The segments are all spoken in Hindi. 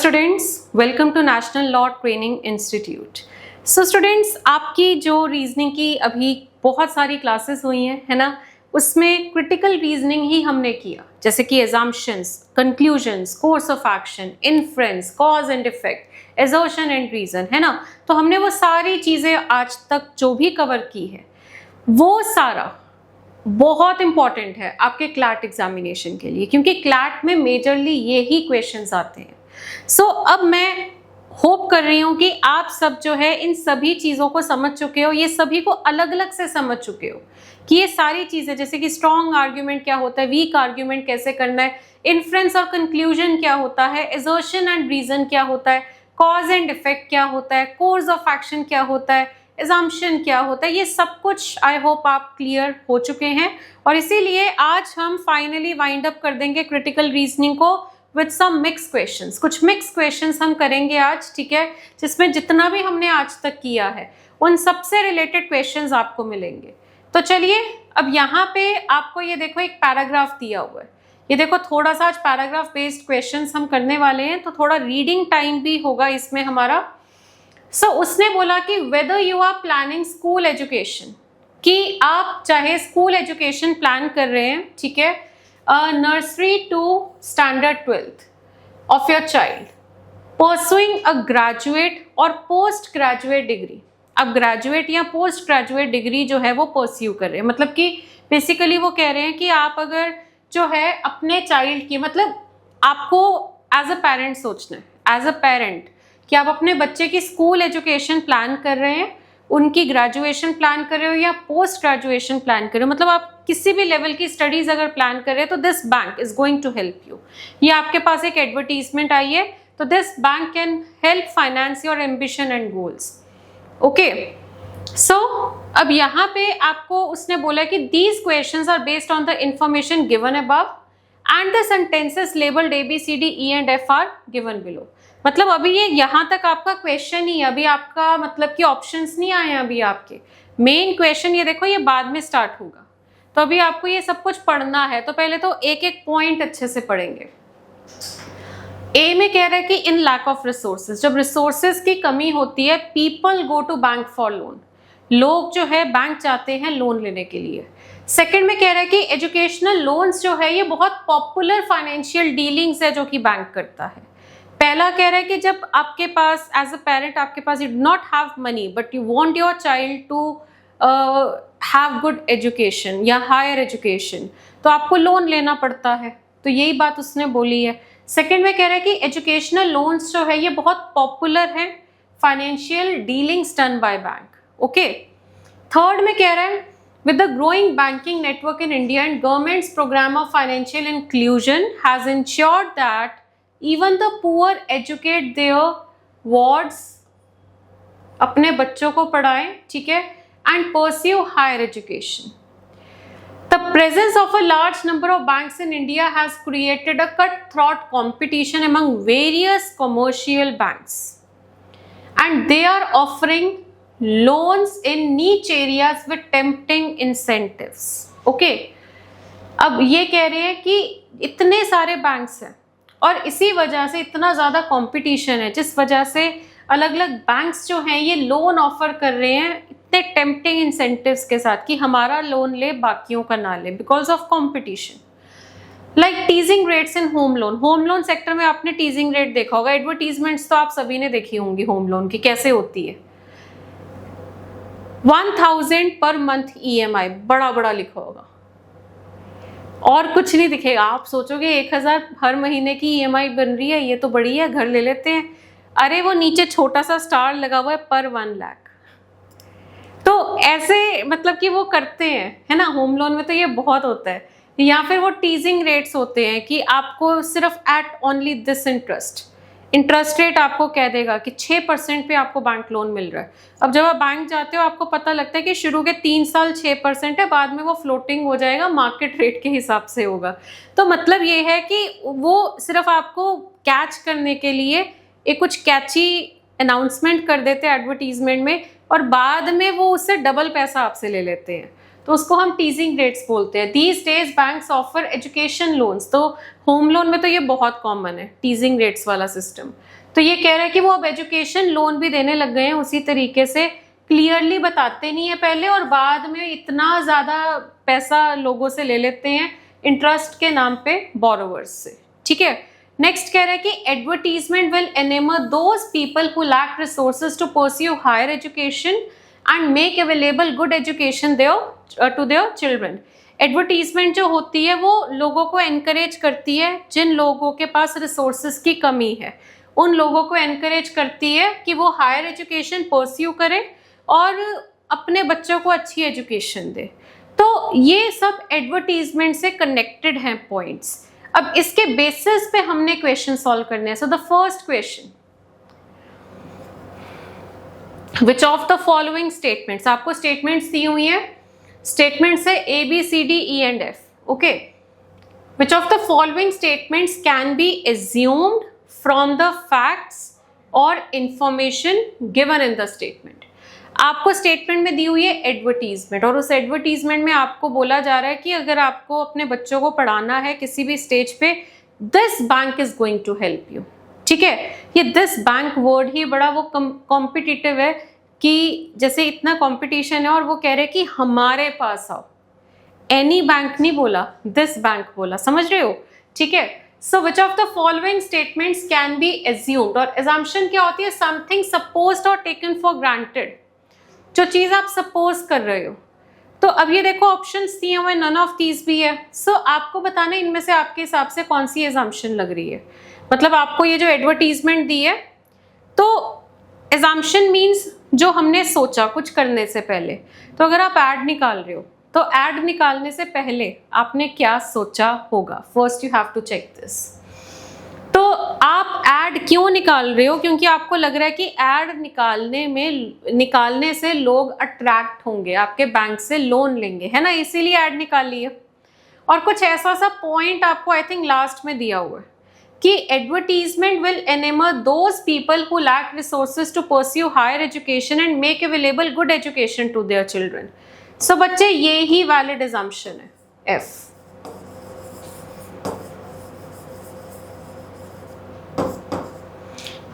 Students, welcome to National Law Training Institute. So students, आपकी जो रीजनिंग की अभी बहुत सारी क्लासेस हुई हैं, है ना, उसमें क्रिटिकल रीजनिंग ही हमने किया, जैसे कि assumptions, conclusions, course of action, inference, cause and effect, assertion and reason, है ना। तो हमने वो सारी चीज़ें आज तक जो भी कवर की है, वो सारा बहुत इंपॉर्टेंट है आपके क्लैट एग्जामिनेशन के लिए, क्योंकि क्लैट में मेजरली ये ही क्वेश्चंस आते हैं। सो अब मैं होप कर रही हूँ कि आप सब जो है इन सभी चीज़ों को समझ चुके हो, ये सभी को अलग अलग से समझ चुके हो कि ये सारी चीज़ें, जैसे कि स्ट्रॉन्ग आर्ग्यूमेंट क्या होता है, वीक आर्ग्यूमेंट कैसे करना है, इन्फ्रेंस और कंक्लूजन क्या होता है, एजर्शन एंड रीजन क्या होता है, कॉज एंड इफेक्ट क्या होता है, कोर्स ऑफ एक्शन क्या होता है, एजम्पशन क्या होता है, ये सब कुछ आई होप आप क्लियर हो चुके हैं। और इसीलिए आज हम फाइनली वाइंड अप कर देंगे क्रिटिकल रीजनिंग को विद सम मिक्स क्वेश्चंस। कुछ मिक्स क्वेश्चंस हम करेंगे आज, ठीक है, जिसमें जितना भी हमने आज तक किया है उन सबसे रिलेटेड क्वेश्चंस आपको मिलेंगे। तो चलिए, अब यहाँ पे आपको ये देखो एक पैराग्राफ दिया हुआ है, ये देखो थोड़ा सा आज पैराग्राफ बेस्ड क्वेश्चंस हम करने वाले हैं, तो थोड़ा रीडिंग टाइम भी होगा इसमें हमारा। सो उसने बोला कि whether you are planning school education, कि आप चाहे स्कूल एजुकेशन प्लान कर रहे हैं, ठीक है, nursery to standard 12th of your child, pursuing a graduate और पोस्ट ग्रेजुएट डिग्री। अब ग्रेजुएट या पोस्ट ग्रेजुएट डिग्री जो है वो परस्यू कर रहे हैं, मतलब कि बेसिकली वो कह रहे हैं कि आप अगर जो है अपने चाइल्ड की, मतलब आपको एज अ पेरेंट सोचना है, एज अ पेरेंट, कि आप अपने बच्चे की स्कूल एजुकेशन प्लान कर रहे हैं, उनकी ग्रेजुएशन प्लान कर रहे हो या पोस्ट ग्रेजुएशन प्लान कर रहे हो, मतलब आप किसी भी लेवल की स्टडीज अगर प्लान कर रहे हैं, तो this bank is going to help you. ये आपके पास एक एडवर्टीजमेंट आई है, तो this bank can help finance your ambition and goals. Okay, so अब यहाँ पे आपको उसने बोला कि these questions are based on the information given above and the sentences labelled ABCD E and F are given below. मतलब अभी ये यहाँ तक आपका क्वेश्चन ही है, अभी आपका मतलब कि ऑप्शंस नहीं आए हैं अभी आपके। मेन क्वेश्चन ये देखो, ये बाद में स्टार्ट होगा, तो अभी आपको ये सब कुछ पढ़ना है, तो पहले तो एक एक पॉइंट अच्छे से पढ़ेंगे। ए में कह रहा है कि इन लैक ऑफ रिसोर्सेज, जब रिसोर्सेज की कमी होती है, people go to bank for loan, लोग जो है बैंक जाते हैं लोन लेने के लिए। सेकंड में कह रहा है कि एजुकेशनल लोन्स जो है ये बहुत पॉपुलर फाइनेंशियल डीलिंग्स है जो कि बैंक करता है। पहला कह रहा है कि जब आपके पास एज अ पेरेंट, आपके पास you do not have money but you want your child to have good education या हायर एजुकेशन, तो आपको लोन लेना पड़ता है, तो यही बात उसने बोली है। सेकंड में कह रहा है कि एजुकेशनल लोन्स जो है ये बहुत पॉपुलर है financial dealings done by bank. Okay, third में कह रहा है with the growing banking network in India and government's program of financial inclusion has ensured that even the poor educate their wards, अपने बच्चों को पढ़ाएं, ठीक है, and pursue higher education. The presence of a large number of banks in India has created a cutthroat competition among various commercial banks, and they are offering loans in niche areas with tempting incentives. Okay, अब ये कह रहे हैं कि इतने सारे बैंक्स हैं और इसी वजह से इतना ज़्यादा कंपटीशन है, जिस वजह से अलग अलग बैंक्स जो हैं ये लोन ऑफर कर रहे हैं इतने टेम्पटिंग इंसेंटिव्स के साथ कि हमारा लोन ले बाकियों का ना ले, because of competition. Like teasing rates in home loan, home loan sector में आपने टीजिंग रेट देखा होगा, एडवर्टीजमेंट्स तो आप सभी ने देखी होंगी होम लोन की कैसे होती है। 1000 पर मंथ EMI बड़ा बड़ा लिखा होगा और कुछ नहीं दिखेगा, आप सोचोगे 1000 हर महीने की EMI बन रही है, ये तो बड़ी है, घर ले लेते हैं। अरे वो नीचे छोटा सा स्टार लगा हुआ है पर 1 लाख। तो ऐसे मतलब कि वो करते हैं, है ना, होम लोन में तो ये बहुत होता है। या फिर वो टीजिंग रेट्स होते हैं कि आपको सिर्फ at only this interest rate आपको कह देगा कि 6% पे आपको बैंक लोन मिल रहा है। अब जब आप बैंक जाते हो आपको पता लगता है कि शुरू के 3 साल 6% है, बाद में वो फ्लोटिंग हो जाएगा, मार्केट रेट के हिसाब से होगा। तो मतलब ये है कि वो सिर्फ आपको कैच करने के लिए एक कुछ कैची अनाउंसमेंट कर देते हैं एडवर्टीजमेंट में, और बाद में वो उससे डबल पैसा आपसे ले लेते हैं। तो उसको हम टीजिंग रेट्स बोलते हैं। These days banks offer education loans, तो होम लोन में तो ये बहुत कॉमन है टीजिंग रेट्स वाला सिस्टम। तो ये कह रहा है कि वो अब एजुकेशन लोन भी देने लग गए हैं उसी तरीके से, क्लियरली बताते नहीं है पहले और बाद में इतना ज़्यादा पैसा लोगों से ले लेते हैं इंटरेस्ट के नाम पे बोरोवर्स से, ठीक है। नेक्स्ट कह रहा है कि advertisement will enamour those people who lack resources to pursue higher education and make available good education to their children. Advertisement जो होती है वो लोगों को एनकरेज करती है, जिन लोगों के पास रिसोर्सेज की कमी है उन लोगों को एनकरेज करती है कि वो हायर एजुकेशन परस्यू करें और अपने बच्चों को अच्छी एजुकेशन दे। तो ये सब एडवर्टीजमेंट से कनेक्टेड हैं पॉइंट्स। अब इसके बेसिस पे हमने क्वेश्चन सॉल्व करने हैं। So the first question, which of the following statements, आपको स्टेटमेंट्स दी हुई हैं, स्टेटमेंट्स है A B C D E and F, okay. Which of the following statements can be assumed from the facts और information given in the statement. आपको स्टेटमेंट में दी हुई है एडवर्टीजमेंट और उस एडवर्टीजमेंट में आपको बोला जा रहा है कि अगर आपको अपने बच्चों को पढ़ाना है किसी भी स्टेज पे, this bank is going to help you, ठीक है। ये दिस बैंक वर्ड ही बड़ा वो कॉम्पिटिटिव है कि जैसे इतना कंपटीशन है और वो कह रहे हैं कि हमारे पास आओ। एनी बैंक नहीं बोला, दिस बैंक बोला, समझ रहे हो, ठीक है। So which of the following statements can be assumed, और एजम्पशन क्या होती है, समथिंग सपोज्ड और टेकन फॉर ग्रांटेड, जो चीज आप सपोज कर रहे हो। तो अब ये देखो ऑप्शंस दिए हुए, नन ऑफ दीज भी है। सो आपको बताना है इनमें से आपके हिसाब से कौन सी एजम्पशन लग रही है। मतलब आपको ये जो एडवर्टीजमेंट दी है, तो एजम्पशन मीन्स जो हमने सोचा कुछ करने से पहले। तो अगर आप ऐड निकाल रहे हो तो ऐड निकालने से पहले आपने क्या सोचा होगा, first you have to check this. तो आप ऐड क्यों निकाल रहे हो, क्योंकि आपको लग रहा है कि ऐड निकालने से लोग अट्रैक्ट होंगे, आपके बैंक से लोन लेंगे, है ना, इसीलिए ऐड निकाली है। और कुछ ऐसा सा पॉइंट आपको आई थिंक लास्ट में दिया हुआ है कि advertisement will enamour those people who lack resources to pursue higher education and make available good education to their children. So बच्चे ये ही वैलिड असम्पशन है, एफ।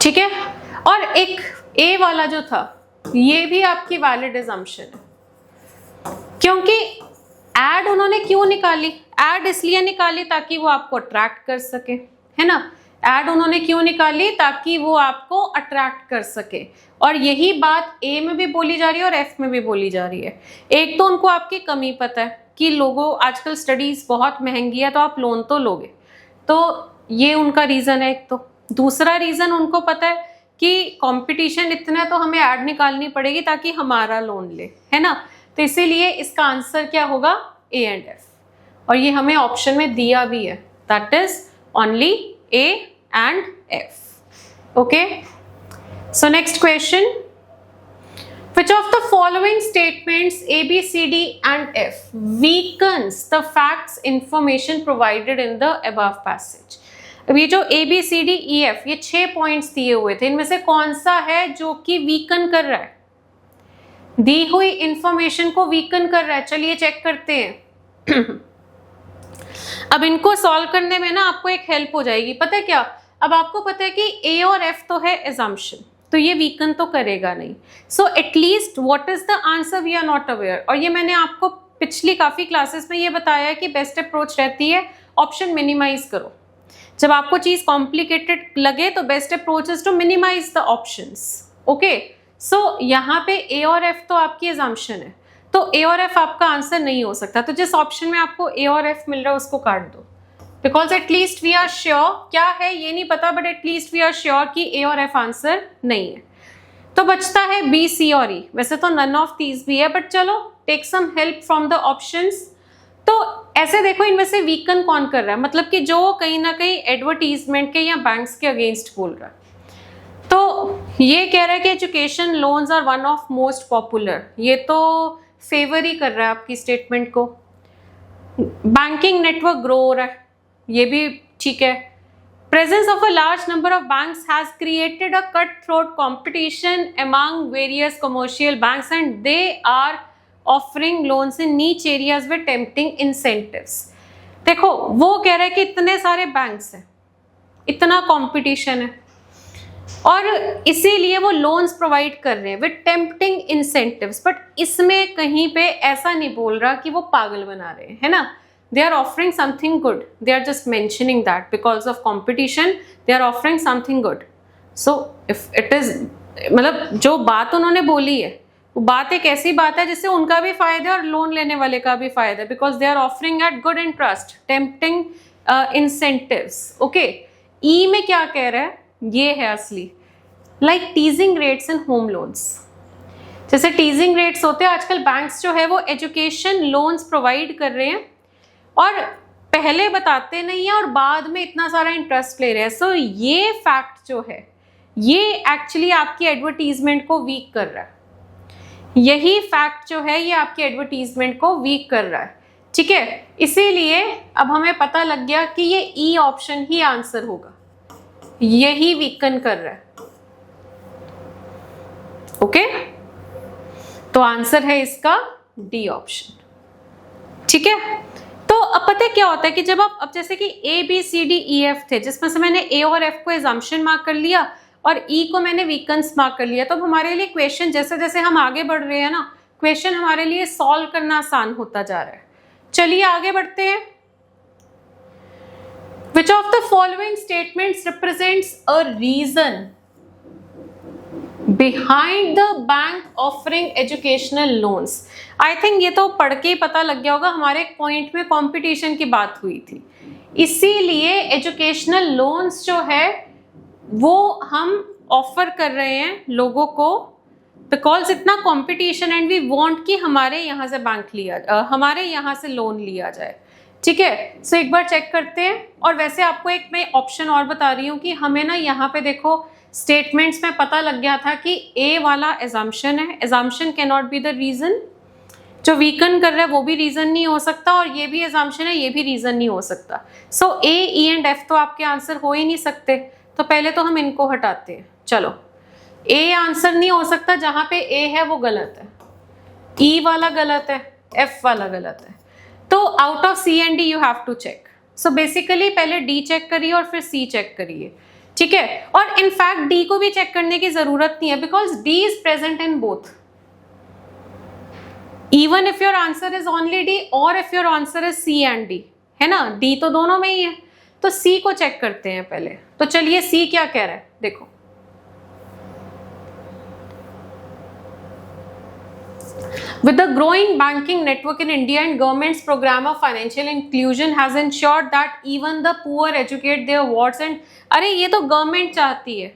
ठीक है, और एक ए वाला जो था ये भी आपकी वैलिड असम्पशन है, क्योंकि ऐड उन्होंने क्यों निकाली, ऐड इसलिए निकाली ताकि वो आपको अट्रैक्ट कर सके, है ना। ऐड उन्होंने क्यों निकाली, ताकि वो आपको अट्रैक्ट कर सके, और यही बात ए में भी बोली जा रही है और एफ में भी बोली जा रही है। एक तो उनको आपकी कमी पता है कि लोगों आजकल स्टडीज बहुत महंगी है तो आप लोन तो लोगे, तो ये उनका रीजन है एक। तो दूसरा रीजन उनको पता है कि कंपटीशन इतना है तो हमें ऐड निकालनी पड़ेगी ताकि हमारा लोन ले, है ना। तो इसीलिए इसका आंसर क्या होगा, ए एंड एफ, और ये हमें ऑप्शन में दिया भी है, that is only A and F. Okay, so next question, which of the following statements A, B, C, D and F weakens the facts information provided in the above passage। अब ये जो A, B, C, D, E, F ये 6 पॉइंट्स दिए हुए थे, इनमें से कौन सा है जो कि वीकन कर रहा है, दी हुई इंफॉर्मेशन को वीकन कर रहा है। चलिए चेक करते हैं। अब इनको सॉल्व करने में ना आपको एक हेल्प हो जाएगी, पता है क्या, अब आपको पता है कि ए और एफ तो है एजम्पशन, तो ये वीकन तो करेगा नहीं। So at least what is the answer we are not aware, और ये मैंने आपको पिछली काफ़ी क्लासेस में ये बताया है कि बेस्ट अप्रोच रहती है ऑप्शन मिनिमाइज करो। जब आपको चीज़ कॉम्प्लिकेटेड लगे तो best approach is to minimise the options. Okay, so यहाँ पे ए और एफ तो आपकी एजम्पशन है, तो ए और एफ आपका आंसर नहीं हो सकता। तो जिस ऑप्शन में आपको ए और एफ मिल रहा है उसको काट दो, because at least we are sure, क्या है ये नहीं पता but at least we are sure कि ए और एफ आंसर नहीं है। तो बचता है बी, सी और ई। वैसे तो नन ऑफ दीज भी है बट चलो take some help from the options. तो ऐसे देखो इनमें से वीकन कौन कर रहा है, मतलब कि जो कहीं ना कहीं एडवर्टीजमेंट के या बैंक्स के अगेंस्ट बोल रहा है। तो ये कह रहा है कि education loans are one of most popular, ये तो फेवर ही कर रहा है आपकी स्टेटमेंट को। बैंकिंग नेटवर्क ग्रो हो रहा है, ये भी ठीक है। Presence of a large number of banks has created a cut throat competition among various commercial banks and they are offering loans in niche areas with tempting incentives. देखो वो कह रहे हैं कि इतने सारे बैंक्स हैं, इतना कंपटीशन है और इसीलिए वो लोन्स प्रोवाइड कर रहे हैं विद टेम्पटिंग इंसेंटिव्स, बट इसमें कहीं पे ऐसा नहीं बोल रहा कि वो पागल बना रहे हैं, है ना। They are offering something good, they are just mentioning that because of competition they are offering something good. So if it is, मतलब जो बात उन्होंने बोली है वो बात एक ऐसी बात है जिससे उनका भी फायदा है और लोन लेने वाले का भी फायदा है, because they are offering at good interest tempting incentives. Okay, E में क्या कह रहा है, ये है असली, like teasing rates in home loans. जैसे टीजिंग रेट्स होते हैं आजकल, बैंक्स जो है वो एजुकेशन लोन्स प्रोवाइड कर रहे हैं और पहले बताते नहीं है और बाद में इतना सारा इंटरेस्ट ले रहे हैं। सो ये फैक्ट जो है ये एक्चुअली आपकी एडवर्टीजमेंट को वीक कर रहा है, यही फैक्ट जो है ये आपकी एडवर्टीजमेंट को वीक कर रहा है, ठीक है। इसीलिए अब हमें पता लग गया कि ये ई ऑप्शन ही आंसर होगा, यही वीकन कर रहा है। ओके, तो आंसर है इसका डी ऑप्शन, ठीक है। तो अब पता है क्या होता है कि जब आप, अब जैसे कि A B C D E F थे जिसमें से मैंने ए और एफ को एजम्पशन मार्क कर लिया और ई को मैंने वीकन्स मार्क कर लिया, तो हमारे लिए क्वेश्चन जैसे जैसे हम आगे बढ़ रहे हैं ना, क्वेश्चन हमारे लिए सॉल्व करना आसान होता जा रहा है। चलिए आगे बढ़ते हैं। Which of the following statements represents a reason behind the bank offering educational loans? I think ये तो पढ़ के ही पता लग गया होगा, हमारे एक पॉइंट में कंपटीशन की बात हुई थी, इसीलिए एजुकेशनल लोन्स जो है वो हम ऑफर कर रहे हैं लोगों को बिकॉज इतना कंपटीशन एंड वी वांट कि हमारे यहाँ से हमारे यहाँ से लोन लिया जाए, ठीक है। सो एक बार चेक करते हैं। और वैसे आपको एक मैं ऑप्शन और बता रही हूँ कि हमें ना यहाँ पे देखो स्टेटमेंट्स में पता लग गया था कि ए वाला एजम्पशन है, assumption can not be the reason, जो वीकन कर रहा है वो भी रीजन नहीं हो सकता और ये भी एजम्पशन है, ये भी रीजन नहीं हो सकता। सो ए, ई एंड एफ तो आपके आंसर हो ही नहीं सकते, तो पहले तो हम इनको हटाते हैं। चलो, ए आंसर नहीं हो सकता, जहां पे ए है वो गलत है, ई वाला गलत है, एफ वाला गलत है, तो out of C and D you have to check. So basically पहले डी चेक करिए और फिर सी चेक करिए, ठीक है। और इनफैक्ट डी को भी चेक करने की जरूरत नहीं है because D is present in both, even if your answer is only D और if your answer is C and D, है ना, डी तो दोनों में ही है, तो सी को चेक करते हैं पहले। तो चलिए सी क्या कह रहा है, देखो With the growing banking network in India and government's program of financial inclusion has ensured that even the poor educate their wards and अरे ये तो गवर्नमेंट चाहती है,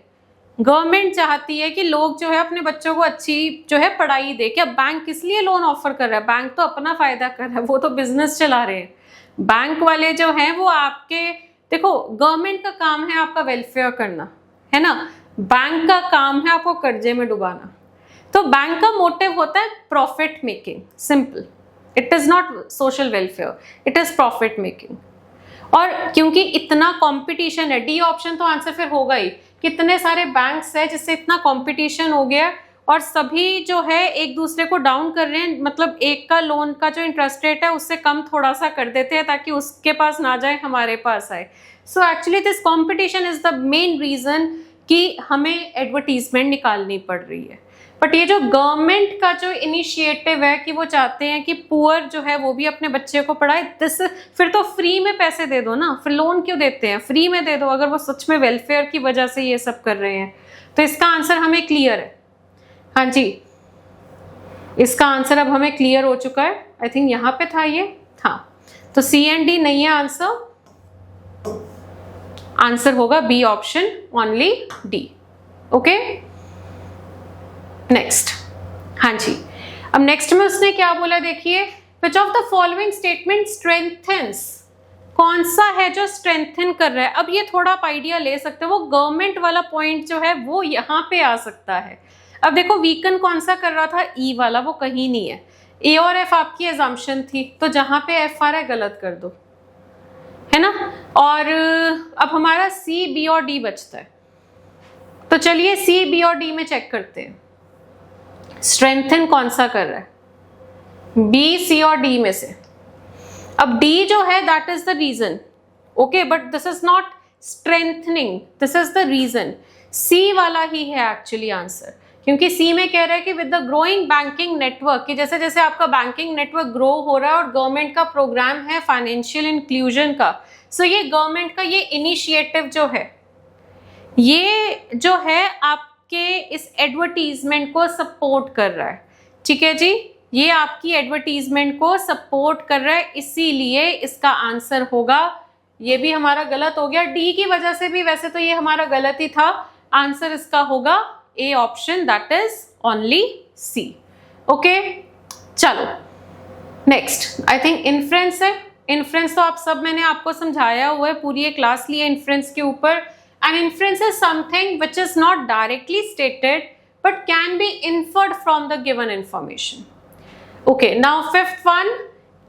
गवर्नमेंट चाहती है कि लोग जो है अपने बच्चों को अच्छी जो है पढ़ाई दे। क्या बैंक किस लिए लोन ऑफर कर रहा है? बैंक तो अपना फायदा कर रहा है, वो तो बिजनेस चला रहे हैं। बैंक वाले जो हैं वो आपके, देखो गवर्नमेंट का काम है आपका वेलफेयर करना, है ना, बैंक का काम है आपको कर्जे में डुबाना। तो बैंक का मोटिव होता है profit making, simple, it is not social welfare, it is profit making. और क्योंकि इतना कंपटीशन है, डी ऑप्शन तो आंसर फिर होगा ही, कितने सारे बैंक्स है जिससे इतना कंपटीशन हो गया और सभी जो है एक दूसरे को डाउन कर रहे हैं, मतलब एक का लोन का जो इंटरेस्ट रेट है उससे कम थोड़ा सा कर देते हैं ताकि उसके पास ना जाए, हमारे पास आए। So actually this competition is the main reason कि हमें एडवर्टीजमेंट निकालनी पड़ रही है। बट ये जो गवर्नमेंट का जो इनिशिएटिव है कि वो चाहते हैं कि पुअर जो है वो भी अपने बच्चे को पढ़ाए, दिस फिर तो फ्री में पैसे दे दो ना, फिर लोन क्यों देते हैं, फ्री में दे दो अगर वो सच में वेलफेयर की वजह से ये सब कर रहे हैं। तो इसका आंसर हमें क्लियर है, हाँ जी, इसका आंसर अब हमें क्लियर हो चुका है। आई थिंक यहाँ पे था ये, हाँ, तो सी एंड डी नहीं है आंसर, आंसर होगा B option, only D. Okay, next, हाँ जी, अब नेक्स्ट में उसने क्या बोला देखिए, which of the following statement strengthens, कौन सा है जो स्ट्रेंथन कर रहा है। अब ये थोड़ा आप आइडिया ले सकते हो, वो गवर्नमेंट वाला पॉइंट जो है वो यहाँ पे आ सकता है। अब देखो वीकन कौन सा कर रहा था, ई वाला, वो कहीं नहीं है। ए और एफ आपकी एजम्पशन थी, तो जहाँ पे एफ आ रहा है गलत कर दो, है ना। और अब हमारा सी, बी और डी बचता है, तो चलिए सी, बी और डी में चेक करते हैं स्ट्रेंथन कौन सा कर रहा है। बी, सी और डी में से। अब डी जो है that is the reason, okay, but this is not strengthening, this is the reason. C वाला ही है एक्चुअली आंसर, क्योंकि सी में कह रहा है कि with the growing banking network, कि जैसे जैसे आपका बैंकिंग नेटवर्क ग्रो हो रहा है और गवर्नमेंट का प्रोग्राम है फाइनेंशियल इंक्लूजन का, सो ये गवर्नमेंट का ये इनिशिएटिव जो है, ये जो है आपके इस एडवर्टीजमेंट को सपोर्ट कर रहा है। ठीक है जी, ये आपकी एडवर्टीजमेंट को सपोर्ट कर रहा है, इसीलिए इसका आंसर होगा, ये भी हमारा गलत हो गया, डी की वजह से भी वैसे तो ये हमारा गलत ही था, आंसर इसका होगा A option, that is only C. Okay, चलो नेक्स्ट आई थिंक इन्फ्रेंस है। इन्फ्रेंस तो आप सब, मैंने आपको समझाया हुआ है, पूरी एक क्लास ली है इन्फ्रेंस के ऊपर। And inference is something which is not directly stated but can be inferred from the given information. Okay, now fifth one,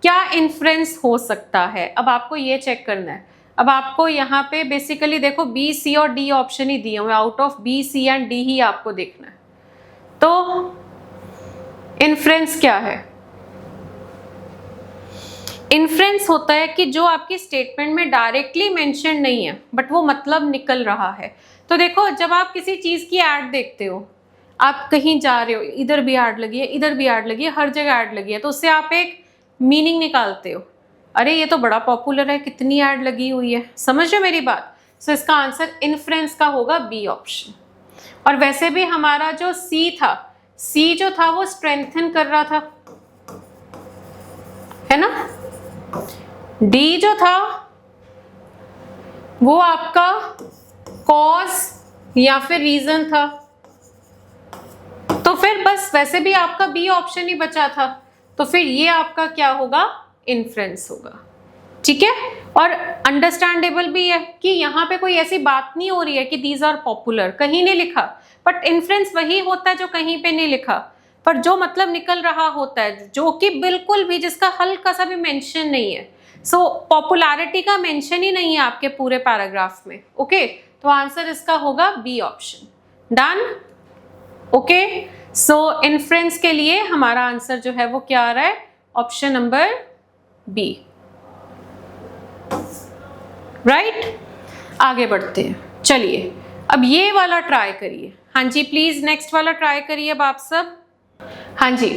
क्या इन्फ्रेंस हो सकता है? अब आपको ये चेक करना है। अब आपको यहाँ पे बेसिकली देखो बी, सी और डी ऑप्शन ही दिए हुए, out of B, C and D ही आपको देखना है। तो इन्फ्रेंस क्या है? इन्फ्रेंस होता है कि जो आपकी स्टेटमेंट में डायरेक्टली मेंशन नहीं है बट वो मतलब निकल रहा है। तो देखो, जब आप किसी चीज की ऐड देखते हो, आप कहीं जा रहे हो, इधर भी ऐड लगी है, इधर भी ऐड लगी है, हर जगह ऐड लगी है, तो उससे आप एक मीनिंग निकालते हो, अरे ये तो बड़ा पॉपुलर है, कितनी ऐड लगी हुई है। समझ रहे मेरी बात? सो इसका आंसर इन्फ्रेंस का होगा बी ऑप्शन। और वैसे भी हमारा जो सी था, सी जो था वो स्ट्रेंथन कर रहा था, है ना। डी जो था वो आपका कॉज या फिर रीजन था, तो फिर बस वैसे भी आपका बी ऑप्शन ही बचा था, तो फिर ये आपका क्या होगा? इन्फ्रेंस होगा। ठीक है, और अंडरस्टैंडेबल भी है कि यहाँ पे कोई ऐसी बात नहीं हो रही है कि दीज आर पॉपुलर, कहीं नहीं लिखा, बट इन्फ्रेंस वही होता है जो कहीं पे नहीं लिखा, पर जो मतलब निकल रहा होता है, जो कि बिल्कुल भी, जिसका हल्का सा भी मेंशन नहीं है। सो पॉपुलैरिटी का मेंशन ही नहीं है आपके पूरे पैराग्राफ में। ओके, तो आंसर इसका होगा बी ऑप्शन। डन? ओके, सो इन्फ्रेंस के लिए हमारा आंसर जो है वो क्या आ रहा है? Option number B. राइट, आगे बढ़ते हैं। चलिए अब ये वाला ट्राई करिए। हाँ जी, प्लीज नेक्स्ट वाला ट्राई करिए अब आप सब। हाँ जी,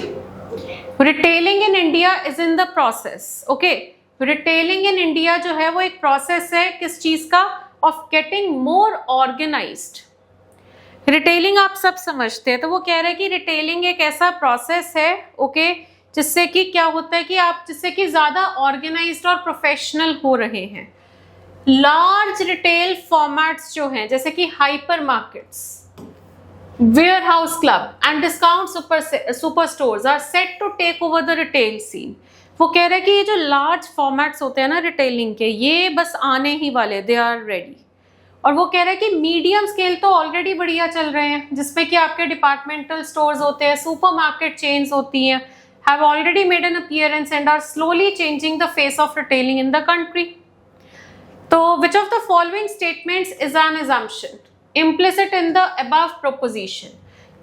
retailing in India is in the process. Okay, retailing in India जो है वो एक प्रोसेस है, किस चीज का? Of getting more organised. Retailing आप सब समझते हैं, तो वो कह रहे हैं कि रिटेलिंग एक ऐसा प्रोसेस है, ओके, जिससे कि क्या होता है कि आप जिससे कि ज्यादा ऑर्गेनाइज्ड और प्रोफेशनल हो रहे हैं। लार्ज रिटेल फॉर्मेट्स जो हैं, जैसे कि hypermarkets, warehouse club and discount super stores are set to take over the retail scene. वो कह रहे हैं कि ये जो लार्ज फॉर्मेट्स होते हैं ना रिटेलिंग के, ये बस आने ही वाले, दे आर रेडी। और वो कह रहे हैं कि मीडियम स्केल तो ऑलरेडी बढ़िया चल रहे हैं, जिसपे कि आपके डिपार्टमेंटल स्टोर्स होते हैं, सुपर मार्केट चेन्स होती हैं, have already made an appearance and are slowly changing the face of retailing in the country. So, which of the following statements is an assumption implicit in the above proposition?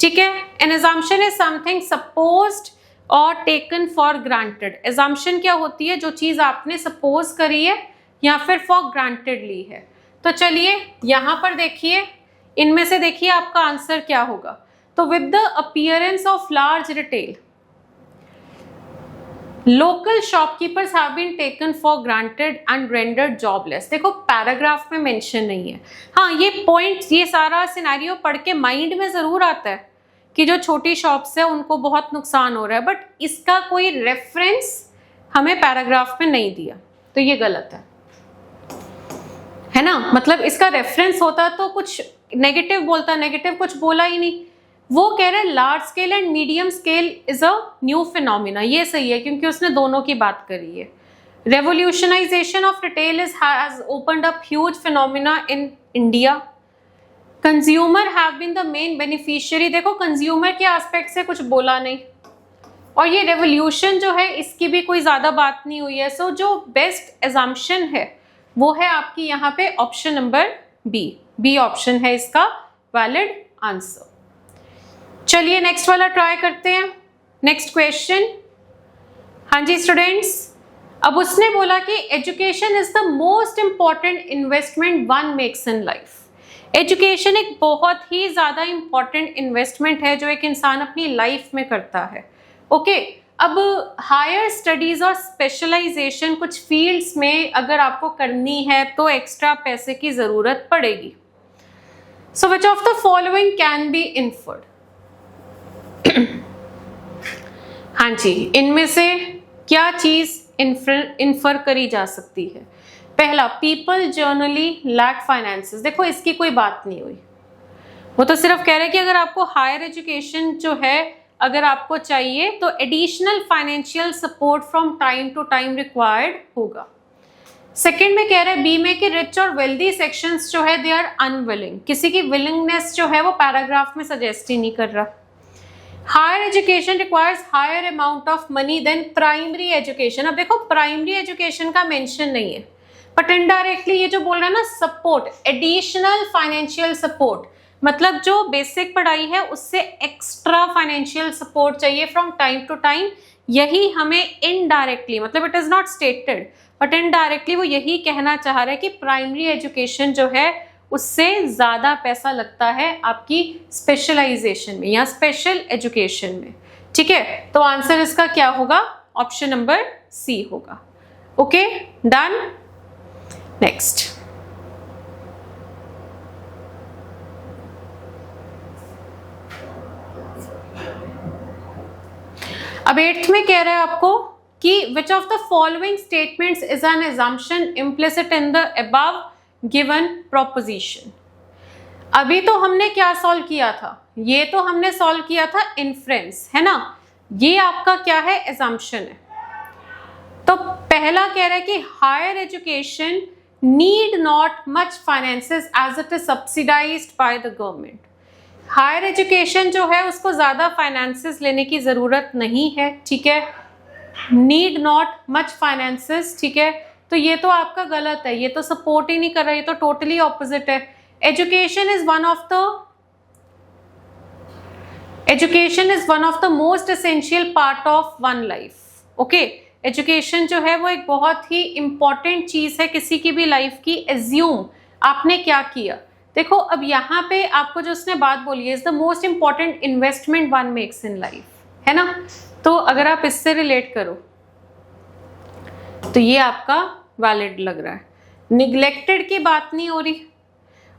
ठीक है, an assumption is something supposed or taken for granted. Assumption क्या होती है? जो चीज आपने suppose करी है या फिर for granted ली है। तो चलिए यहाँ पर देखिए, इनमें से देखिए आपका आंसर क्या होगा। तो with the appearance of large retail, local shopkeepers have been taken for granted and rendered jobless। देखो पैराग्राफ में मेंशन नहीं है। हाँ, ये पॉइंट, ये सारा सिनेरियो पढ़ के माइंड में जरूर आता है कि जो छोटी शॉप्स है उनको बहुत नुकसान हो रहा है, बट इसका कोई रेफरेंस हमें पैराग्राफ में नहीं दिया, तो ये गलत है ना। मतलब इसका रेफरेंस होता तो कुछ नेगेटिव बोलता, नेगेटिव कुछ बोला ही नहीं। वो कह रहे हैं large scale and medium scale is a new phenomena, ये सही है क्योंकि उसने दोनों की बात करी है। Revolutionisation of retail has opened up huge phenomena in India. Consumer have been the main beneficiary. देखो कंज्यूमर के एस्पेक्ट से कुछ बोला नहीं, और ये रेवोल्यूशन जो है इसकी भी कोई ज्यादा बात नहीं हुई है। सो जो बेस्ट एजम्पशन है वो है आपकी यहाँ पे option number B. B option है इसका वैलिड आंसर। चलिए नेक्स्ट वाला ट्राई करते हैं। नेक्स्ट क्वेश्चन, हाँ जी स्टूडेंट्स, अब उसने बोला कि education is the most important investment one makes in life. Education एक बहुत ही ज्यादा इंपॉर्टेंट इन्वेस्टमेंट है जो एक इंसान अपनी लाइफ में करता है। ओके, अब हायर स्टडीज और स्पेशलाइजेशन कुछ फील्ड्स में अगर आपको करनी है तो एक्स्ट्रा पैसे की जरूरत पड़ेगी। So which of the following can be inferred? हाँ जी, इनमें से क्या चीज इन्फर करी जा सकती है? पहला, पीपल जर्नली लैक फाइनेंसेस। देखो इसकी कोई बात नहीं हुई, वो तो सिर्फ कह रहे हैं कि अगर आपको हायर एजुकेशन जो है अगर आपको चाहिए तो additional financial support from time to time required होगा। सेकंड में कह रहे हैं बी में कि रिच और वेल्दी सेक्शंस जो है दे आर अनविलिंग। किसी की विलिंगनेस जो है वो पैराग्राफ में सजेस्ट ही नहीं कर रहा। Higher education requires higher amount of money than primary education. अब देखो प्राइमरी एजुकेशन का मेंशन नहीं है, बट इनडायरेक्टली ये जो बोल रहा है ना सपोर्ट, एडिशनल फाइनेंशियल सपोर्ट, मतलब जो बेसिक पढ़ाई है उससे एक्स्ट्रा फाइनेंशियल सपोर्ट चाहिए फ्रॉम टाइम टू टाइम। यही हमें इनडायरेक्टली, मतलब it is not stated but indirectly वो यही कहना चाह रहा है कि प्राइमरी एजुकेशन जो है उससे ज़्यादा पैसा लगता है आपकी स्पेशलाइजेशन में या स्पेशल एजुकेशन में। ठीक है, तो आंसर इसका क्या होगा? ऑप्शन नंबर सी होगा। Okay, done. नेक्स्ट, अब 8th में कह रहा है आपको कि विच of the following statements is an assumption implicit in the above given proposition. अभी तो हमने क्या सॉल्व किया था? ये तो हमने सॉल्व किया था इन्फ्रेंस, है ना? ये आपका क्या है? एजम्पशन है। तो पहला कह रहा है कि higher education need not much finances as it is subsidised by the government. Higher education जो है उसको ज्यादा फाइनेंसेस लेने की जरूरत नहीं है। ठीक है, नीड नॉट मच फाइनेंसेस। ठीक है, तो ये तो आपका गलत है, ये तो सपोर्ट ही नहीं कर रहा, ये तो टोटली ऑपोजिट है। Education is one of the most essential part of one life. Okay, education जो है वो एक बहुत ही इंपॉर्टेंट चीज है किसी की भी लाइफ की। एज्यूम आपने क्या किया? देखो अब यहाँ पे आपको जो उसने बात बोली है, is the most important investment one makes in life, है ना? तो अगर आप इससे रिलेट करो तो ये आपका वैलिड लग रहा है। निग्लेक्टेड की बात नहीं हो रही।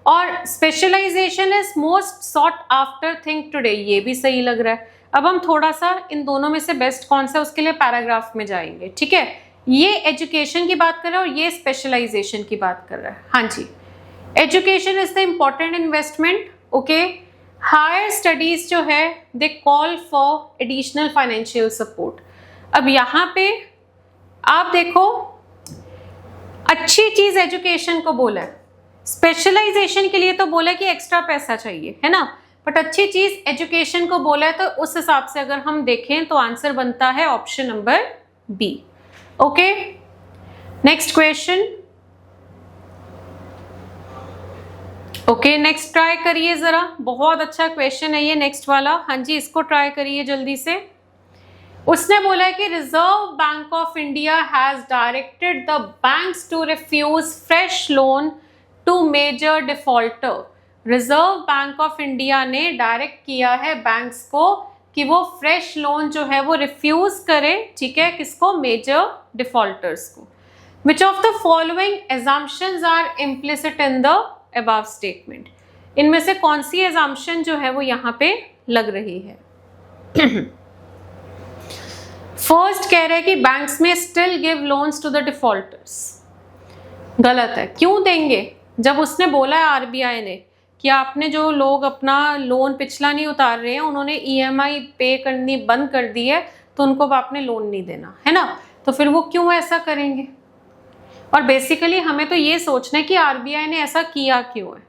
और specialisation is most sought after thing today, ये भी सही लग रहा है। अब हम थोड़ा सा इन दोनों में से बेस्ट कौन सा उसके लिए पैराग्राफ में जाएंगे। ठीक है, ये एजुकेशन की बात कर रहा है और ये स्पेशलाइजेशन की बात कर रहा है। हाँ जी, education is the important investment. Okay, higher studies जो है they call for additional financial support. अब यहाँ पे आप देखो, अच्छी चीज एजुकेशन को बोला है, स्पेशलाइजेशन के लिए तो बोला कि एक्स्ट्रा पैसा चाहिए, है ना? बट अच्छी चीज एजुकेशन को बोला है, तो उस हिसाब से अगर हम देखें तो आंसर बनता है option number B. Okay, next question. Okay, next try करिए जरा, बहुत अच्छा क्वेश्चन है ये नेक्स्ट वाला। हाँ जी, इसको ट्राई करिए जल्दी से। उसने बोला है कि Reserve Bank of India has directed the banks to refuse fresh loan to major defaulter. Reserve Bank of India ने डायरेक्ट किया है बैंक्स को कि वो फ्रेश लोन जो है वो रिफ्यूज करे। ठीक है, किसको? मेजर डिफॉल्टर्स को। Which of the following assumptions are implicit in the above statement? इनमें से कौन सी assumption जो है वो यहाँ पे लग रही है? फर्स्ट कह रहे हैं कि बैंक्स में still give loans to the defaulters. गलत है। क्यों देंगे? जब उसने बोला है आरबीआई ने कि आपने जो लोग अपना लोन पिछला नहीं उतार रहे हैं, उन्होंने ईएमआई पे करनी बंद कर दी है, तो उनको अब आपने लोन नहीं देना, है ना? तो फिर वो क्यों ऐसा करेंगे? और बेसिकली हमें तो ये सोचना है कि आरबीआई ने ऐसा किया क्यों है।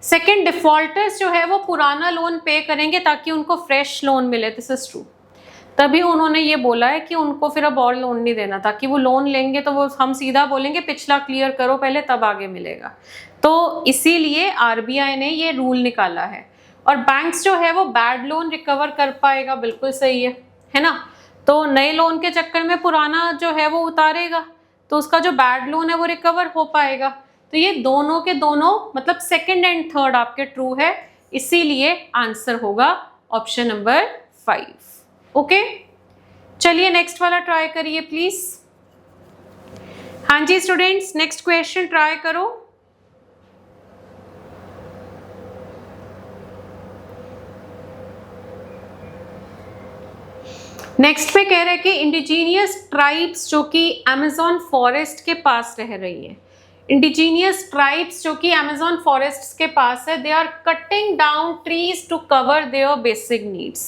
सेकंड, डिफॉल्टर्स जो है वो पुराना लोन पे करेंगे ताकि उनको फ्रेश लोन मिले। This is true. तभी उन्होंने ये बोला है कि उनको फिर अब और लोन नहीं देना, ताकि वो लोन लेंगे तो वो हम सीधा बोलेंगे पिछला क्लियर करो पहले तब आगे मिलेगा। तो इसीलिए आरबीआई ने ये रूल निकाला है। और बैंक्स जो है वो बैड लोन रिकवर कर पाएगा, बिल्कुल सही है ना? तो नए लोन के चक्कर में पुराना जो है वो उतारेगा, तो उसका जो बैड लोन है वो रिकवर हो पाएगा। तो ये दोनों के दोनों मतलब सेकंड एंड थर्ड आपके ट्रू है, इसीलिए आंसर होगा ऑप्शन नंबर 5। ओके, चलिए नेक्स्ट वाला ट्राई करिए प्लीज। हाँ जी स्टूडेंट्स, नेक्स्ट क्वेश्चन ट्राई करो। नेक्स्ट पे कह रहे हैं कि इंडिजीनियस ट्राइब्स जो कि अमेजोन फॉरेस्ट के पास रह रही है, इंडिजीनियस ट्राइब्स जो कि अमेजोन फॉरेस्ट के पास है, they are cutting down trees to cover their basic needs.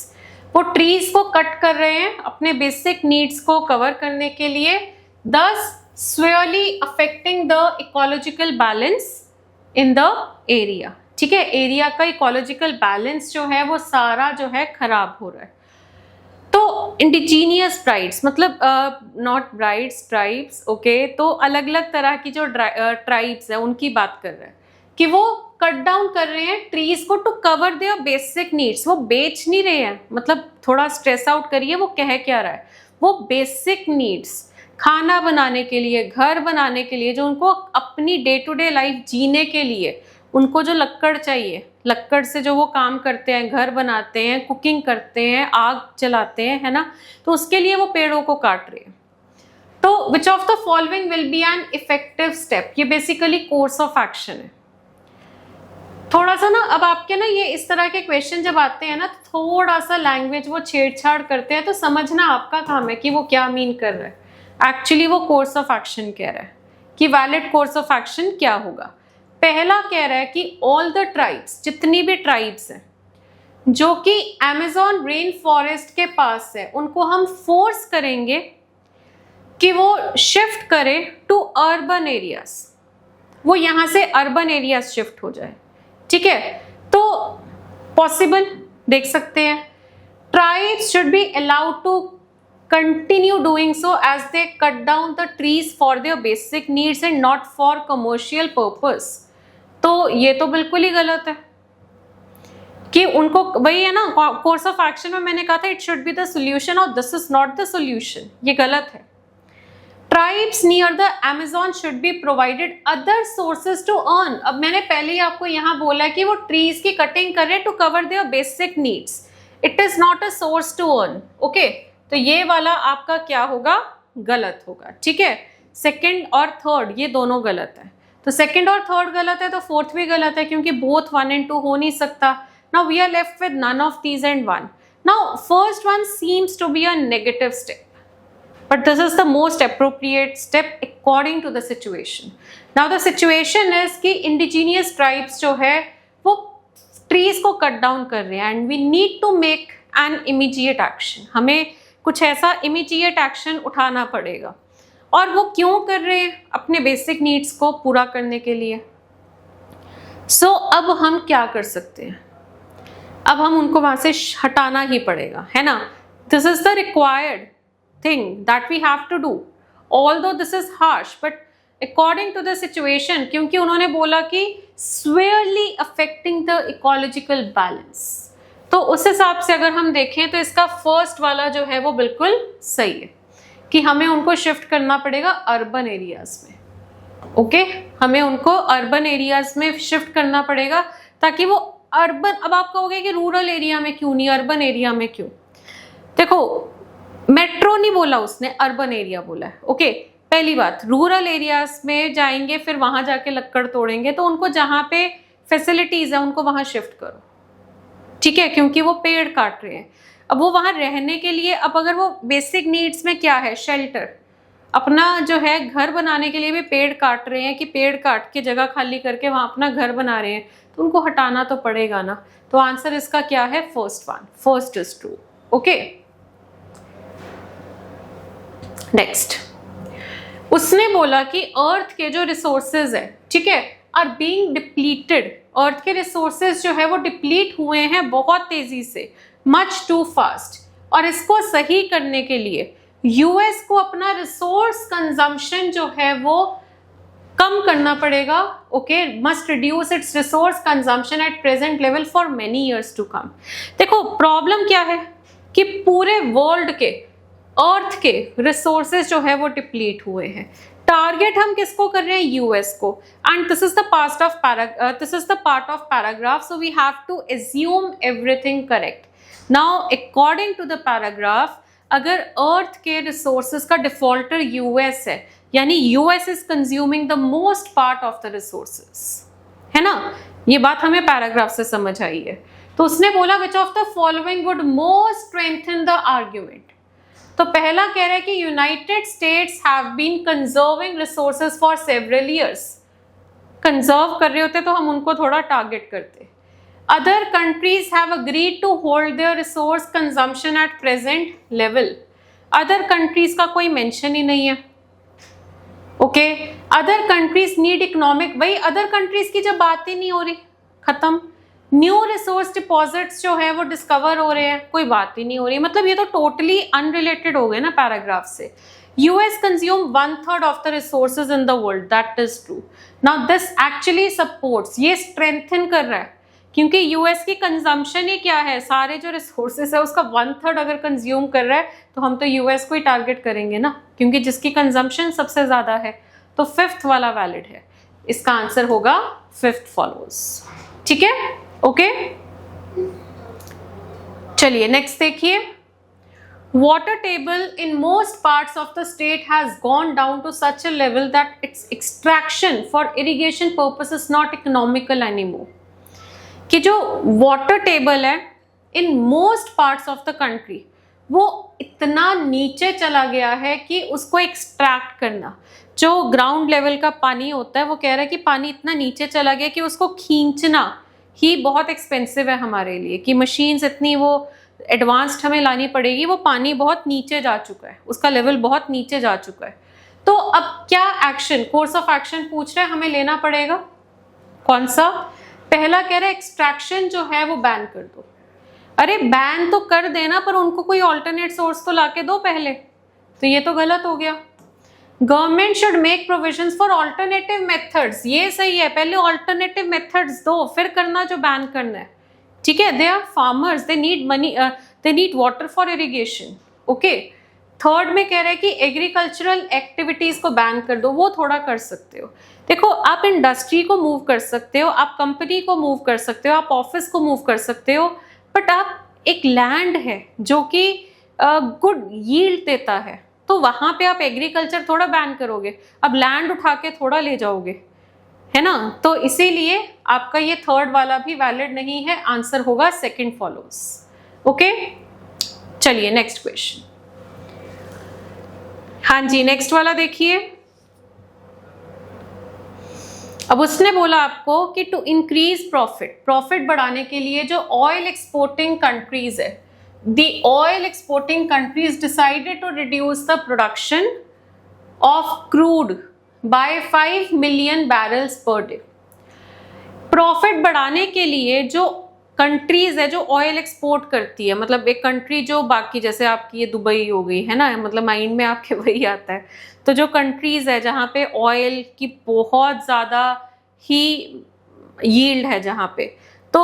वो ट्रीज को कट कर रहे हैं अपने बेसिक नीड्स को कवर करने के लिए, thus severely affecting the ecological balance in the area। ठीक है, एरिया का इकोलॉजिकल बैलेंस जो है वो सारा जो है खराब हो रहा है। तो इंडिजीनियस ब्राइड्स मतलब नॉट ब्राइड्स, ट्राइब्स, ओके, तो अलग अलग तरह की जो ट्राइब्स है उनकी बात कर रहे हैं कि वो कट डाउन कर रहे हैं ट्रीज को to cover their basic needs. वो बेच नहीं रहे हैं, मतलब थोड़ा स्ट्रेस आउट करिए, वो कह क्या रहा है, वो बेसिक नीड्स, खाना बनाने के लिए, घर बनाने के लिए, जो उनको अपनी डे टू डे लाइफ जीने के लिए उनको जो लक्कड़ चाहिए, लक्कड़ से जो वो काम करते हैं, घर बनाते हैं, कुकिंग करते हैं, आग जलाते हैं, है ना, तो उसके लिए वो पेड़ों को काट रहे हैं। तो विच of the following will be an effective step, ये बेसिकली कोर्स ऑफ एक्शन है। थोड़ा सा ना अब आपके ना ये इस तरह के क्वेश्चन जब आते हैं ना, थोड़ा सा लैंग्वेज वो छेड़छाड़ करते हैं, तो समझना आपका काम है कि वो क्या मीन कर रहा है। एक्चुअली वो कोर्स ऑफ एक्शन कह रहा है कि वैलिड कोर्स ऑफ एक्शन क्या होगा। पहला कह रहा है कि ऑल द ट्राइब्स, जितनी भी ट्राइब्स हैं जो कि अमेजोन रेन फॉरेस्ट के पास है, उनको हम फोर्स करेंगे कि वो शिफ्ट करें टू अर्बन एरियाज, वो यहाँ से अर्बन एरियाज शिफ्ट हो जाए। ठीक है, तो पॉसिबल देख सकते हैं, tribes should be allowed to continue doing so as they cut down the trees for their basic needs and not for commercial purpose। तो ये तो बिल्कुल ही गलत है कि उनको, वही है ना, कोर्स ऑफ एक्शन में मैंने कहा था it should be the solution और this is not the solution, ये गलत है। Tribes near the Amazon should be provided other sources to earn. अब मैंने पहले ही आपको यहाँ बोला कि वो ट्रीज की कटिंग कर रहे हैं to cover their basic needs, it is not a source to earn. Okay, तो ये वाला आपका क्या होगा, गलत होगा। ठीक है, सेकंड और थर्ड ये दोनों गलत है, तो सेकंड और थर्ड गलत है तो फोर्थ भी गलत है, क्योंकि बोथ 1 and 2 हो नहीं सकता। Now we are left with none of these and 1। Now first one seems to be a negative step, but this is the most appropriate step according to the situation। Now the situation is कि indigenous tribes जो है वो trees को cut down कर रहे हैं and we need to make an immediate action। हमें कुछ ऐसा इमीडिएट एक्शन उठाना पड़ेगा। और वो क्यों कर रहे हैं, अपने बेसिक नीड्स को पूरा करने के लिए। अब हम क्या कर सकते हैं, अब हम उनको वहां से हटाना ही पड़ेगा, है ना। This is the required thing that we have to do, although this is harsh but according to the situation, क्योंकि उन्होंने बोला कि severely affecting the ecological balance, तो उस हिसाब से अगर हम देखें तो इसका फर्स्ट वाला जो है वो बिल्कुल सही है कि हमें उनको शिफ्ट करना पड़ेगा अर्बन एरियाज में। ओके, हमें उनको अर्बन एरियाज में शिफ्ट करना पड़ेगा ताकि वो अर्बन, अब आप कहोगे कि रूरल एरिया में क्यों नहीं, अर्बन एरिया में क्यों। देखो मेट्रो नहीं बोला उसने, अर्बन एरिया बोला है। ओके, पहली बात, रूरल एरियाज में जाएंगे फिर वहां जाके लक्कड़ तोड़ेंगे, तो उनको जहाँ पे फैसिलिटीज है उनको वहां शिफ्ट करो। ठीक है, क्योंकि वो पेड़ काट रहे हैं, अब वो वहां रहने के लिए, अब अगर वो बेसिक नीड्स में क्या है, शेल्टर, अपना जो है घर बनाने के लिए भी पेड़ काट रहे हैं कि पेड़ काट के जगह खाली करके वहां अपना घर बना रहे हैं, तो उनको हटाना तो पड़ेगा ना। तो आंसर इसका क्या है, first one, first is true. Okay, next उसने बोला कि अर्थ के जो रिसोर्सेज है, ठीक है, आर बीइंग डिप्लीटेड, अर्थ के रिसोर्सेज जो है वो डिप्लीट हुए हैं बहुत तेजी से, मच टू फास्ट, और इसको सही करने के लिए यूएस को अपना रिसोर्स कंजम्पशन जो है वो कम करना पड़ेगा। Okay, must reduce its resource consumption at present level for many years to come. देखो प्रॉब्लम क्या है कि पूरे वर्ल्ड के अर्थ के रिसोर्सेज जो है वो डिप्लीट हुए हैं। टारगेट हम किसको कर रहे हैं? यूएस को। And this is the part of paragraph, so we have to assume everything correct. Now according to the paragraph, अगर अर्थ के रिसोर्सेज का डिफॉल्टर यूएस है, यानी US is consuming the most part of the resources, है ना? ये बात हमें पैराग्राफ से समझ आई है। तो उसने बोला which of the following would more strengthen the argument. तो पहला कह रहा है कि United States have been conserving resources for several years. Conserve कर रहे होते तो हम उनको थोड़ा टारगेट करते। Other countries have agreed to hold their resource consumption at present level. Other countries का कोई मेंशन ही नहीं है। Okay, other countries need economic, भाई अदर कंट्रीज की जब बात ही नहीं हो रही, खत्म। न्यू रिसोर्स डिपॉजिट्स जो है वो डिस्कवर हो रहे हैं, कोई बात ही नहीं हो रही। मतलब ये तो टोटली अनरिलेटेड हो गए ना पैराग्राफ से। US consume 1/3 of the resources in the world, that is true. Now this actually supports, ये स्ट्रेंथन कर रहा है, क्योंकि यूएस की कंजम्पशन ही क्या है, सारे जो रिसोर्सेज है उसका 1/3 अगर कंज्यूम कर रहा है तो हम तो यूएस को ही टारगेट करेंगे ना, क्योंकि जिसकी कंजम्पशन सबसे ज्यादा है। तो 5th वाला वैलिड है, इसका आंसर होगा 5th फॉलोज। ठीक है, ओके। चलिए नेक्स्ट देखिए। Water table in most parts of the state has gone down to such a level that its extraction for irrigation purpose is not economical anymore. कि जो वाटर टेबल है in most parts of the country वो इतना नीचे चला गया है कि उसको एक्सट्रैक्ट करना, जो ग्राउंड लेवल का पानी होता है, वो कह रहा है कि पानी इतना नीचे चला गया कि उसको खींचना ही बहुत एक्सपेंसिव है हमारे लिए, कि मशीन्स इतनी वो एडवांस्ड हमें लानी पड़ेगी, वो पानी बहुत नीचे जा चुका है, उसका लेवल बहुत नीचे जा चुका है। तो अब क्या एक्शन, कोर्स ऑफ एक्शन पूछ रहा है, हमें लेना पड़ेगा। कौन सा? पहला कह रहा है एक्सट्रैक्शन जो है वो बैन कर दो। अरे बैन तो कर देना, पर उनको कोई ऑल्टरनेट सोर्स तो लाके दो पहले। तो ये तो गलत हो गया। Government should make provisions for alternative methods, ये सही है, पहले ऑल्टरनेटिव मेथड्स दो फिर करना जो बैन करना है। ठीक है, they are farmers, they need money, they need water for irrigation. Okay. Third में कह रहे हैं कि एग्रीकल्चरल एक्टिविटीज को बैन कर दो, वो थोड़ा कर सकते हो। देखो, आप इंडस्ट्री को मूव कर सकते हो, आप कंपनी को मूव कर सकते हो, आप ऑफिस को मूव कर सकते हो, बट आप एक लैंड है जो कि गुड यील्ड देता है, तो वहां पे आप एग्रीकल्चर थोड़ा बैन करोगे, अब लैंड उठा के थोड़ा ले जाओगे, है ना? तो इसीलिए आपका ये थर्ड वाला भी वैलिड नहीं है, आंसर होगा 2nd फॉलोज। ओके, चलिए नेक्स्ट क्वेश्चन। हाँ जी, नेक्स्ट वाला देखिए। अब उसने बोला आपको कि टू इंक्रीज प्रॉफिट बढ़ाने के लिए जो ऑयल एक्सपोर्टिंग कंट्रीज है, the oil exporting countries decided to reduce the production of crude by 5 million barrels per day. Profit बढ़ाने के लिए जो कंट्रीज है जो ऑयल एक्सपोर्ट करती है, मतलब एक कंट्री जो बाकी, जैसे आपकी ये दुबई हो गई है ना, मतलब माइंड में आपके वही आता है। तो जो कंट्रीज है जहाँ पे ऑयल की बहुत ज़्यादा ही यील्ड है, जहाँ पे तो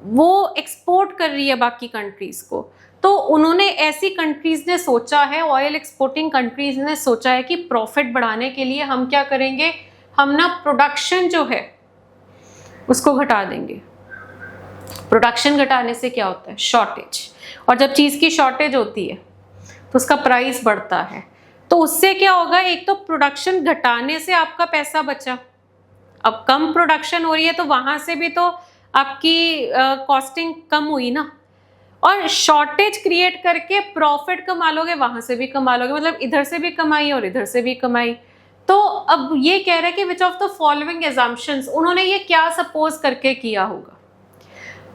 वो एक्सपोर्ट कर रही है बाकी कंट्रीज को, तो उन्होंने, ऐसी कंट्रीज ने सोचा है, ऑयल एक्सपोर्टिंग कंट्रीज ने सोचा है कि प्रॉफिट बढ़ाने के लिए हम क्या करेंगे, हम ना प्रोडक्शन जो है उसको घटा देंगे। प्रोडक्शन घटाने से क्या होता है? शॉर्टेज। और जब चीज़ की शॉर्टेज होती है तो उसका प्राइस बढ़ता है। तो उससे क्या होगा, एक तो प्रोडक्शन घटाने से आपका पैसा बचा, अब कम प्रोडक्शन हो रही है तो वहां से भी तो आपकी कॉस्टिंग कम हुई ना, और शॉर्टेज क्रिएट करके प्रॉफिट कमा लोगे, वहां से भी कमा लोगे, मतलब इधर से भी कमाई और इधर से भी कमाई। तो अब ये कह रहा है कि विच ऑफ द फॉलोइंग एजम्पशंस, उन्होंने ये क्या सपोज करके किया होगा।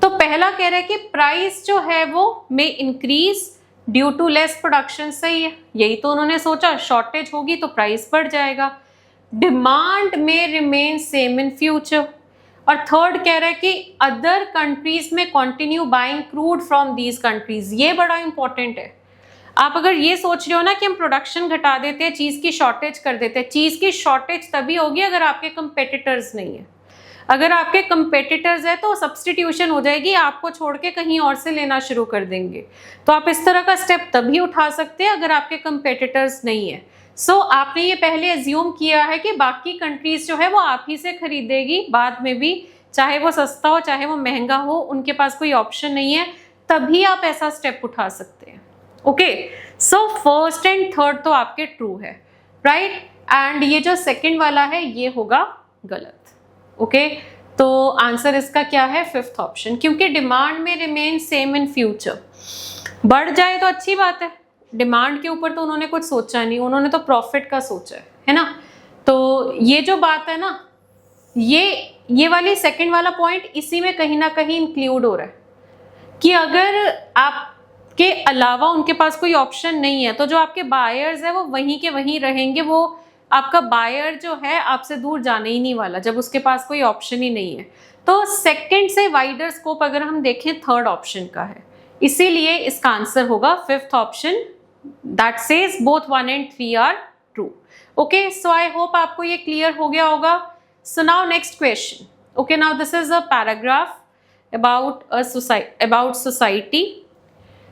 तो पहला कह रहा है कि प्राइस जो है वो may increase due to less production, सही है, यही तो उन्होंने सोचा, शॉर्टेज होगी तो प्राइस बढ़ जाएगा। डिमांड में रिमेन सेम इन फ्यूचर। और थर्ड कह रहा है कि अदर कंट्रीज में continue buying crude from these countries, ये बड़ा इंपॉर्टेंट है। आप अगर ये सोच रहे हो ना कि हम प्रोडक्शन घटा देते हैं, चीज़ की शॉर्टेज कर देते हैं, चीज़ की शॉर्टेज तभी होगी अगर आपके कंपेटिटर्स नहीं है। अगर आपके कंपेटिटर्स है तो सब्स्टिट्यूशन हो जाएगी, आपको छोड़ के कहीं और से लेना शुरू कर देंगे। तो आप इस तरह का स्टेप तभी उठा सकते हैं अगर आपके कंपेटिटर्स नहीं है। सो आपने ये पहले एज्यूम किया है कि बाकी कंट्रीज जो है वो आप ही से खरीदेगी बाद में भी, चाहे वो सस्ता हो चाहे वो महंगा हो, उनके पास कोई ऑप्शन नहीं है, तभी आप ऐसा स्टेप उठा सकते हैं। Okay, so first and third तो आपके ट्रू है, राइट, एंड ये जो सेकंड वाला है ये होगा गलत। ओके, तो आंसर इसका क्या है? फिफ्थ ऑप्शन, क्योंकि डिमांड में रिमेन सेम इन फ्यूचर। बढ़ जाए तो अच्छी बात है, डिमांड के ऊपर तो उन्होंने कुछ सोचा नहीं, उन्होंने तो प्रॉफिट का सोचा है ना। तो ये जो बात है ना, ये वाली सेकंड वाला पॉइंट इसी में कहीं ना कहीं इंक्लूड हो रहा है कि अगर आपके अलावा उनके पास कोई ऑप्शन नहीं है तो जो आपके बायर्स है वो वहीं के वहीं रहेंगे। वो आपका बायर जो है आपसे दूर जाने ही नहीं वाला जब उसके पास कोई ऑप्शन ही नहीं है। तो सेकंड से वाइडर स्कोप अगर हम देखें थर्ड ऑप्शन का है, इसीलिए इसका आंसर होगा fifth option, that says both 1 and 3 are true. Okay, so I hope आपको ये क्लियर हो गया होगा। So now next question. Okay, now this is a paragraph about society.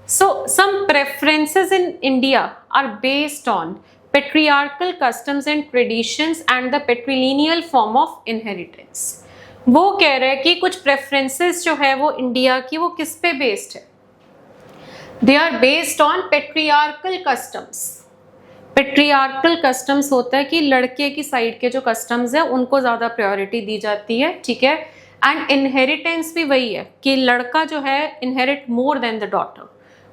So some preferences in India are based on patriarchal customs and traditions and the patrilineal form of inheritance. वो कह रहे हैं कि कुछ preferences जो है वो इंडिया की वो किस पे based है? They are based on patriarchal customs. Patriarchal customs होता है कि लड़के की साइड के जो कस्टम्स है उनको ज़्यादा प्रायोरिटी दी जाती है, ठीक है। एंड इनहेरिटेंस भी वही है कि लड़का जो है inherit more than the daughter.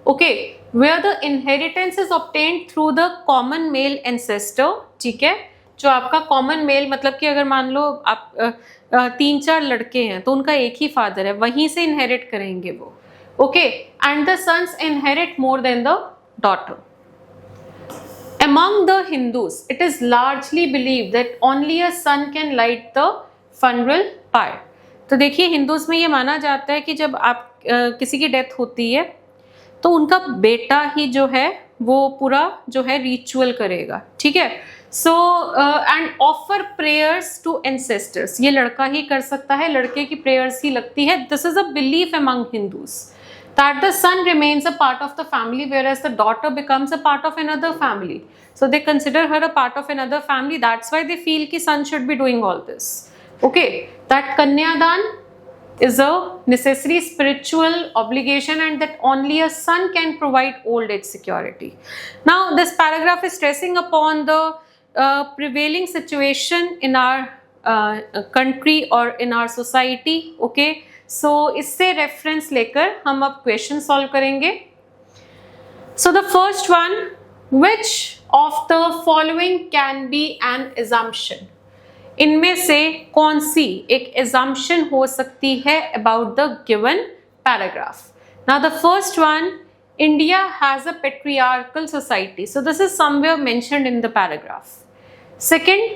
Okay, where the inheritance is obtained through the common male ancestor, ठीक है। जो आपका कॉमन मेल मतलब कि अगर मान लो आप 3-4 लड़के हैं तो उनका एक ही फादर है, वहीं से इनहेरिट करेंगे वो। Okay, and the sons inherit more than the daughter. Among the Hindus, it is largely believed that only a son can light the funeral pyre. तो देखिए हिंदूज में ये माना जाता है कि जब आप किसी की डेथ होती है तो उनका बेटा ही जो है वो पूरा जो है रिचुअल करेगा, ठीक है। So and offer prayers to ancestors, ये लड़का ही कर सकता है, लड़के की प्रेयर्स ही लगती है। This is a belief among Hindus that the son remains a part of the family whereas the daughter becomes a part of another family. So they consider her a part of another family. That's why they feel ki son should be doing all this. Okay, that Kanyadan is a necessary spiritual obligation and that only a son can provide old age security. Now this paragraph is stressing upon the prevailing situation in our country or in our society. Okay, so इससे रेफरेंस लेकर हम अब क्वेश्चन सॉल्व करेंगे। So the first one, which of the following can be an assumption, इनमें से कौन सी एक एजम्पशन हो सकती है about the given paragraph. Now the first one, India has a patriarchal society, so this is somewhere mentioned in the paragraph. Second,